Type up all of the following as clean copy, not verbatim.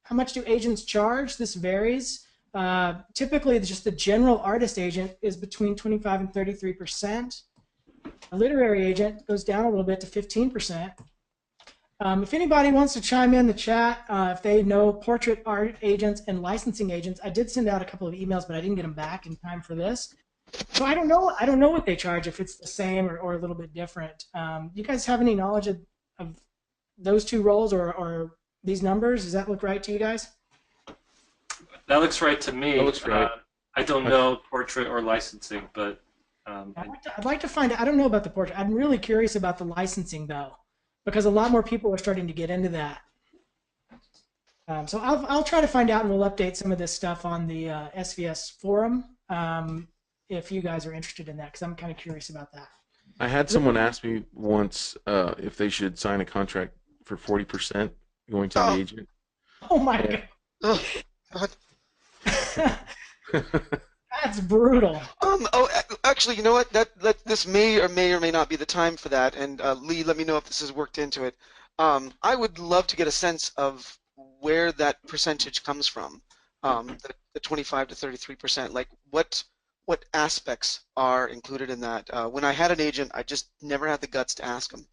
How much do agents charge? This varies. Typically, just the general artist agent is between 25 and 33%. A literary agent goes down a little bit to 15%. If anybody wants to chime in the chat, if they know portrait art agents and licensing agents, I did send out a couple of emails, but I didn't get them back in time for this. So I don't know. I don't know what they charge, if it's the same or a little bit different. You guys have any knowledge of those two roles or these numbers? Does that look right to you guys? That looks right to me. That looks right. I don't know portrait or licensing, but I'd like to find out. I don't know about the portrait. I'm really curious about the licensing, though, because a lot more people are starting to get into that. So I'll try to find out, and we'll update some of this stuff on the SVS forum if you guys are interested in that, because I'm kind of curious about that. I had someone ask me once if they should sign a contract for 40% going to the agent. Oh my God. Oh, God. That's brutal. Actually, you know what? This may or may not be the time for that. And Lee, let me know if this has worked into it. I would love to get a sense of where that percentage comes from. The 25 to 33%. Like what aspects are included in that? When I had an agent, I just never had the guts to ask them.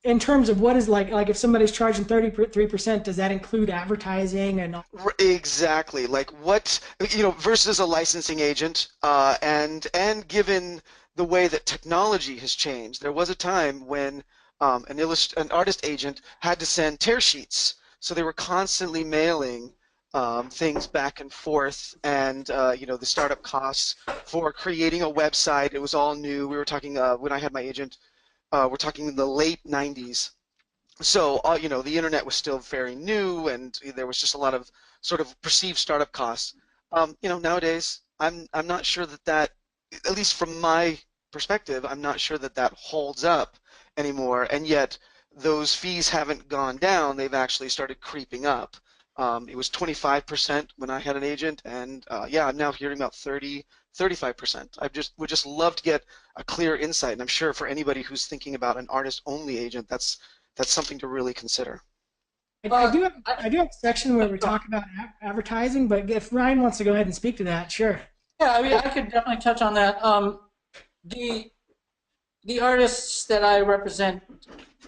In terms of what is like if somebody's charging 33%, does that include advertising and all? Exactly, like what, versus a licensing agent, and given the way that technology has changed, there was a time when an artist agent had to send tear sheets, so they were constantly mailing things back and forth, and the startup costs for creating a website. It was all new. We were talking when I had my agent. We're talking in the late 90s. So, the internet was still very new, and there was just a lot of sort of perceived startup costs. Nowadays, I'm not sure that, at least from my perspective, I'm not sure that holds up anymore. And yet, those fees haven't gone down. They've actually started creeping up. It was 25% when I had an agent, and I'm now hearing about 35%. Would just love to get a clear insight, and I'm sure for anybody who's thinking about an artist-only agent, that's something to really consider. I do have a section where we talk about advertising, but if Ryan wants to go ahead and speak to that, sure. Yeah, I mean, I could definitely touch on that. The artists that I represent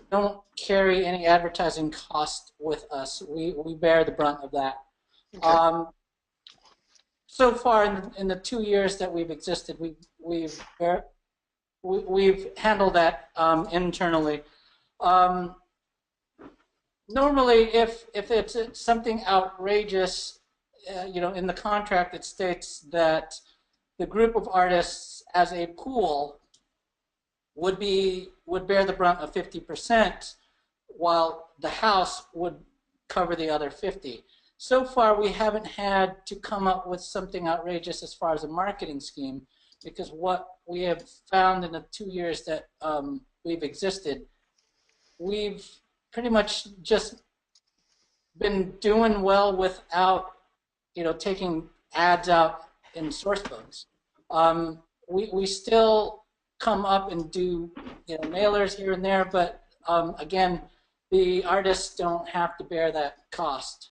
don't carry any advertising cost with us. We bear the brunt of that. Okay. So far in the 2 years that we've existed, we've handled that internally. Normally, if it's something outrageous, in the contract it states that the group of artists as a pool would bear the brunt of 50%, while the house would cover the other 50%. So far, we haven't had to come up with something outrageous as far as a marketing scheme, because what we have found in the 2 years that we've existed, we've pretty much just been doing well without, taking ads out in source books. We still come up and do, mailers here and there, but again, the artists don't have to bear that cost.